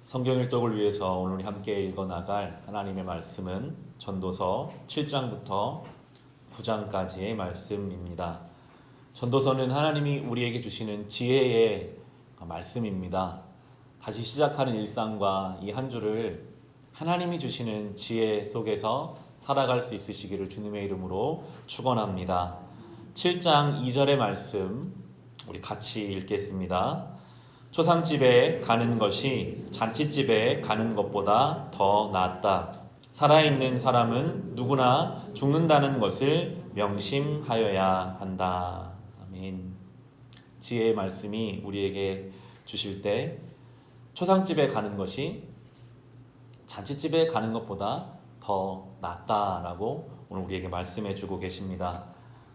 성경 일독을 위해서 오늘 우리 함께 읽어 나갈 하나님의 말씀은 전도서 7장부터 9장까지의 말씀입니다. 전도서는 하나님이 우리에게 주시는 지혜의 말씀입니다. 다시 시작하는 일상과 이 한 주를 하나님이 주시는 지혜 속에서 살아갈 수 있으시기를 주님의 이름으로 축원합니다. 7장 2절의 말씀 우리 같이 읽겠습니다. 초상집에 가는 것이 잔치집에 가는 것보다 더 낫다. 살아있는 사람은 누구나 죽는다는 것을 명심하여야 한다. 아멘. 지혜의 말씀이 우리에게 주실 때 초상집에 가는 것이 잔치집에 가는 것보다 더 낫다라고 오늘 우리에게 말씀해 주고 계십니다.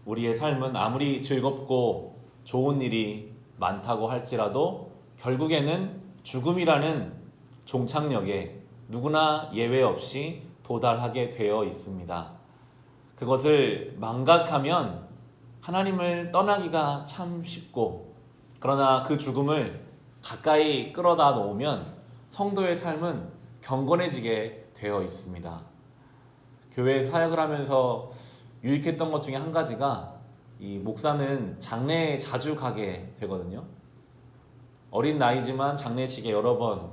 우리의 삶은 아무리 즐겁고 좋은 일이 많다고 할지라도 결국에는 죽음이라는 종착역에 누구나 예외 없이 도달하게 되어 있습니다. 그것을 망각하면 하나님을 떠나기가 참 쉽고, 그러나 그 죽음을 가까이 끌어다 놓으면 성도의 삶은 경건해지게 되어 있습니다. 교회 사역을 하면서 유익했던 것 중에 한 가지가 이 목사는 장례에 자주 가게 되거든요. 어린 나이지만 장례식에 여러 번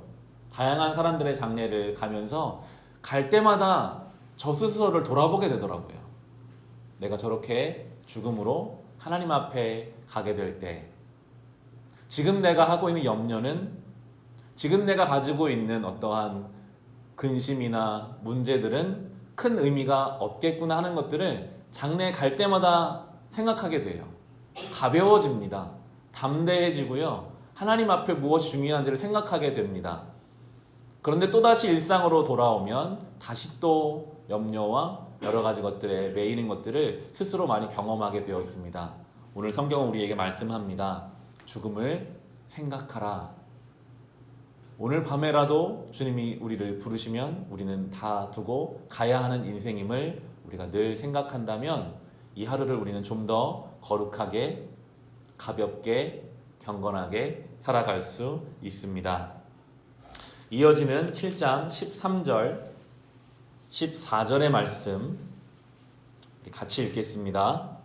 다양한 사람들의 장례를 가면서 갈 때마다 저 스스로를 돌아보게 되더라고요. 내가 저렇게 죽음으로 하나님 앞에 가게 될 때 지금 내가 하고 있는 염려는, 지금 내가 가지고 있는 어떠한 근심이나 문제들은 큰 의미가 없겠구나 하는 것들을 장례에 갈 때마다 생각하게 돼요. 가벼워집니다. 담대해지고요. 하나님 앞에 무엇이 중요한지를 생각하게 됩니다. 그런데 또다시 일상으로 돌아오면 다시 또 염려와 여러 가지 것들에 매이는 것들을 스스로 많이 경험하게 되었습니다. 오늘 성경은 우리에게 말씀합니다. 죽음을 생각하라. 오늘 밤에라도 주님이 우리를 부르시면 우리는 다 두고 가야 하는 인생임을 우리가 늘 생각한다면 이 하루를 우리는 좀 더 거룩하게, 가볍게, 경건하게 살아갈 수 있습니다. 이어지는 7장 13절, 14절의 말씀 같이 읽겠습니다.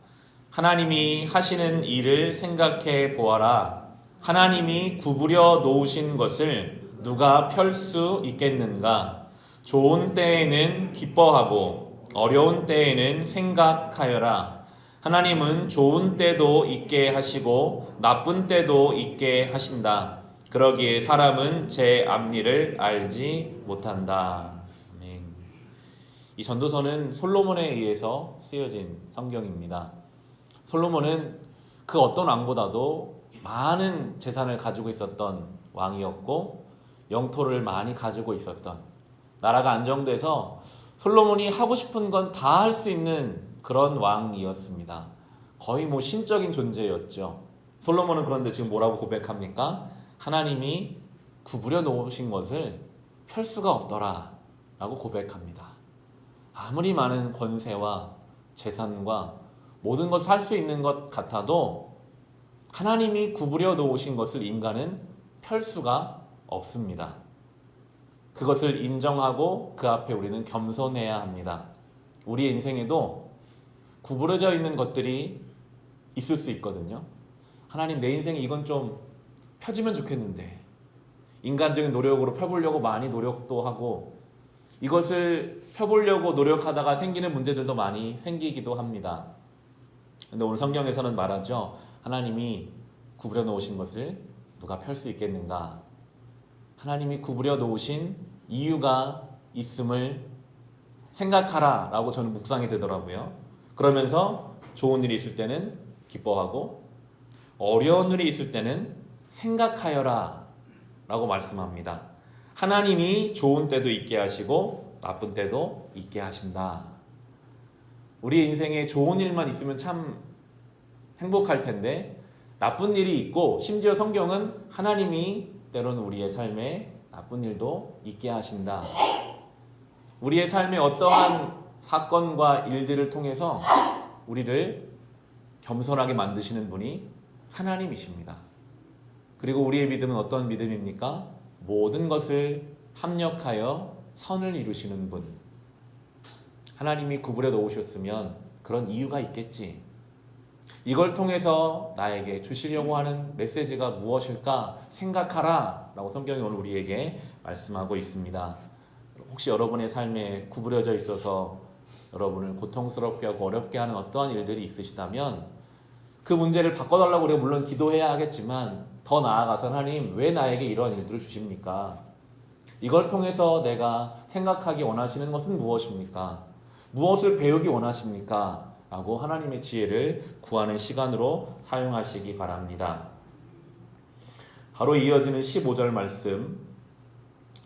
하나님이 하시는 일을 생각해 보아라. 하나님이 구부려 놓으신 것을 누가 펼 수 있겠는가? 좋은 때에는 기뻐하고 어려운 때에는 생각하여라. 하나님은 좋은 때도 있게 하시고 나쁜 때도 있게 하신다. 그러기에 사람은 제 앞일을 알지 못한다. 아멘. 이 전도서는 솔로몬에 의해서 쓰여진 성경입니다. 솔로몬은 그 어떤 왕보다도 많은 재산을 가지고 있었던 왕이었고 영토를 많이 가지고 있었던, 나라가 안정돼서 솔로몬이 하고 싶은 건 다 할 수 있는 그런 왕이었습니다. 거의 신적인 존재였죠. 솔로몬은 그런데 지금 뭐라고 고백합니까? 하나님이 구부려 놓으신 것을 펼 수가 없더라 라고 고백합니다. 아무리 많은 권세와 재산과 모든 것을 할 수 있는 것 같아도 하나님이 구부려 놓으신 것을 인간은 펼 수가 없습니다. 그것을 인정하고 그 앞에 우리는 겸손해야 합니다. 우리의 인생에도 구부러져 있는 것들이 있을 수 있거든요. 하나님, 내 인생에 이건 좀 펴지면 좋겠는데, 인간적인 노력으로 펴보려고 많이 노력도 하고 이것을 펴보려고 노력하다가 생기는 문제들도 많이 생기기도 합니다. 근데 오늘 성경에서는 말하죠. 하나님이 구부려 놓으신 것을 누가 펼 수 있겠는가? 하나님이 구부려 놓으신 이유가 있음을 생각하라 라고 저는 묵상이 되더라고요. 그러면서 좋은 일이 있을 때는 기뻐하고 어려운 일이 있을 때는 생각하여라 라고 말씀합니다. 하나님이 좋은 때도 있게 하시고 나쁜 때도 있게 하신다. 우리 인생에 좋은 일만 있으면 참 행복할 텐데 나쁜 일이 있고, 심지어 성경은 하나님이 때로는 우리의 삶에 나쁜 일도 있게 하신다. 우리의 삶에 어떠한 사건과 일들을 통해서 우리를 겸손하게 만드시는 분이 하나님이십니다. 그리고 우리의 믿음은 어떤 믿음입니까? 모든 것을 합력하여 선을 이루시는 분. 하나님이 구부려 놓으셨으면 그런 이유가 있겠지. 이걸 통해서 나에게 주시려고 하는 메시지가 무엇일까 생각하라 라고 성경이 오늘 우리에게 말씀하고 있습니다. 혹시 여러분의 삶에 구부려져 있어서 여러분을 고통스럽게 하고 어렵게 하는 어떠한 일들이 있으시다면 그 문제를 바꿔달라고 우리가 물론 기도해야 하겠지만 더 나아가서 하나님 왜 나에게 이런 일들을 주십니까? 이걸 통해서 내가 생각하기 원하시는 것은 무엇입니까? 무엇을 배우기 원하십니까? 라고 하나님의 지혜를 구하는 시간으로 사용하시기 바랍니다. 바로 이어지는 15절 말씀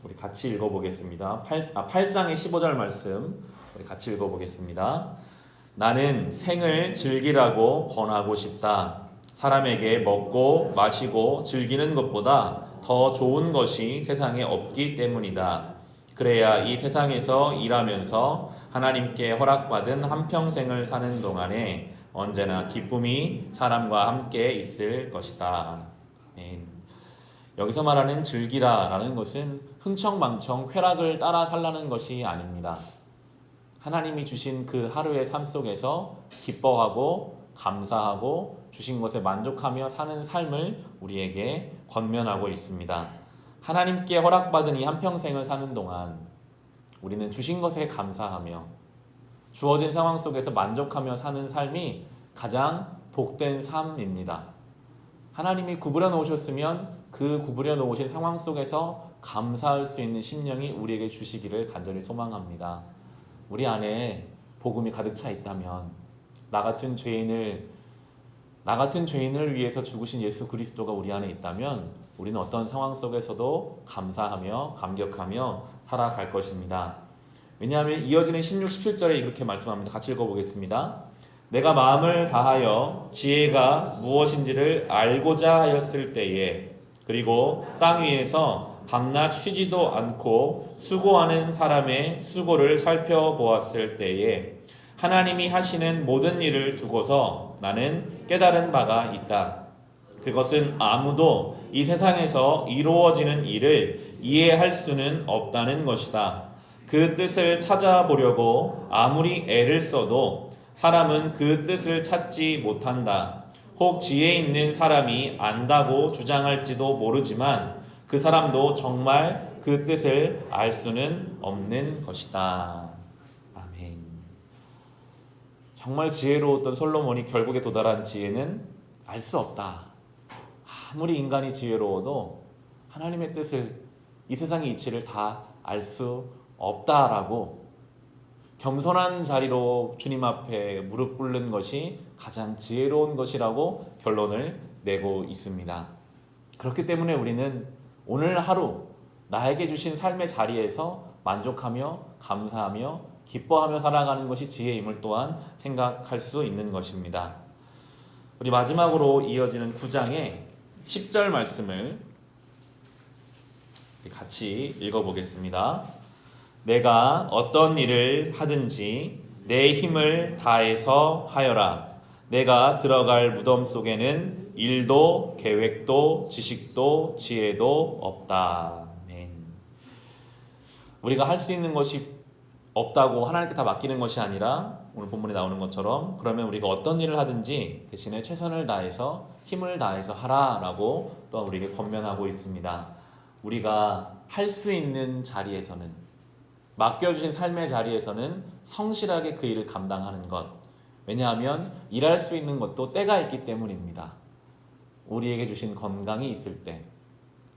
우리 같이 읽어보겠습니다. 8장의 15절 말씀 우리 같이 읽어보겠습니다. 나는 생을 즐기라고 권하고 싶다. 사람에게 먹고 마시고 즐기는 것보다 더 좋은 것이 세상에 없기 때문이다. 그래야 이 세상에서 일하면서 하나님께 허락받은 한평생을 사는 동안에 언제나 기쁨이 사람과 함께 있을 것이다. 여기서 말하는 즐기라 라는 것은 흥청망청 쾌락을 따라 살라는 것이 아닙니다. 하나님이 주신 그 하루의 삶 속에서 기뻐하고 감사하고 주신 것에 만족하며 사는 삶을 우리에게 권면하고 있습니다. 하나님께 허락받은 이 한평생을 사는 동안 우리는 주신 것에 감사하며 주어진 상황 속에서 만족하며 사는 삶이 가장 복된 삶입니다. 하나님이 구부려 놓으셨으면 그 구부려 놓으신 상황 속에서 감사할 수 있는 심령이 우리에게 주시기를 간절히 소망합니다. 우리 안에 복음이 가득 차 있다면 나 같은 죄인을 위해서 죽으신 예수 그리스도가 우리 안에 있다면 우리는 어떤 상황 속에서도 감사하며 감격하며 살아갈 것입니다. 왜냐하면 이어지는 16, 17절에 이렇게 말씀합니다. 같이 읽어보겠습니다. 내가 마음을 다하여 지혜가 무엇인지를 알고자 하였을 때에 그리고 땅 위에서 밤낮 쉬지도 않고 수고하는 사람의 수고를 살펴보았을 때에 하나님이 하시는 모든 일을 두고서 나는 깨달은 바가 있다. 그것은 아무도 이 세상에서 이루어지는 일을 이해할 수는 없다는 것이다. 그 뜻을 찾아보려고 아무리 애를 써도 사람은 그 뜻을 찾지 못한다. 혹 지혜 있는 사람이 안다고 주장할지도 모르지만 그 사람도 정말 그 뜻을 알 수는 없는 것이다. 아멘. 정말 지혜로웠던 솔로몬이 결국에 도달한 지혜는 알 수 없다. 아무리 인간이 지혜로워도 하나님의 뜻을, 이 세상의 이치를 다 알 수 없다라고 겸손한 자리로 주님 앞에 무릎 꿇는 것이 가장 지혜로운 것이라고 결론을 내고 있습니다. 그렇기 때문에 우리는 오늘 하루 나에게 주신 삶의 자리에서 만족하며 감사하며 기뻐하며 살아가는 것이 지혜임을 또한 생각할 수 있는 것입니다. 우리 마지막으로 이어지는 9장의 10절 말씀을 같이 읽어보겠습니다. 내가 어떤 일을 하든지 내 힘을 다해서 하여라. 내가 들어갈 무덤 속에는 일도 계획도 지식도 지혜도 없다. 아멘. 우리가 할 수 있는 것이 없다고 하나님께 다 맡기는 것이 아니라 오늘 본문에 나오는 것처럼 그러면 우리가 어떤 일을 하든지 대신에 최선을 다해서 힘을 다해서 하라라고 또한 우리에게 권면하고 있습니다. 우리가 할 수 있는 자리에서는, 맡겨주신 삶의 자리에서는 성실하게 그 일을 감당하는 것. 왜냐하면 일할 수 있는 것도 때가 있기 때문입니다. 우리에게 주신 건강이 있을 때,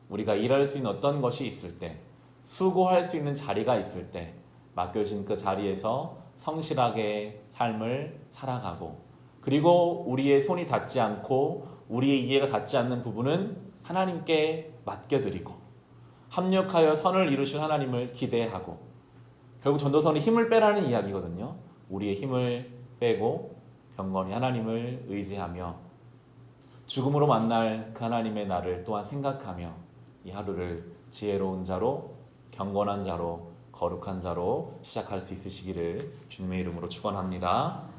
우리가 일할 수 있는 어떤 것이 있을 때, 수고할 수 있는 자리가 있을 때 맡겨진 그 자리에서 성실하게 삶을 살아가고, 그리고 우리의 손이 닿지 않고 우리의 이해가 닿지 않는 부분은 하나님께 맡겨드리고 합력하여 선을 이루신 하나님을 기대하고, 결국 전도서는 힘을 빼라는 이야기거든요. 우리의 힘을 빼고 경건히 하나님을 의지하며 죽음으로 만날 그 하나님의 날을 또한 생각하며 이 하루를 지혜로운 자로, 경건한 자로, 거룩한 자로 시작할 수 있으시기를 주님의 이름으로 축원합니다.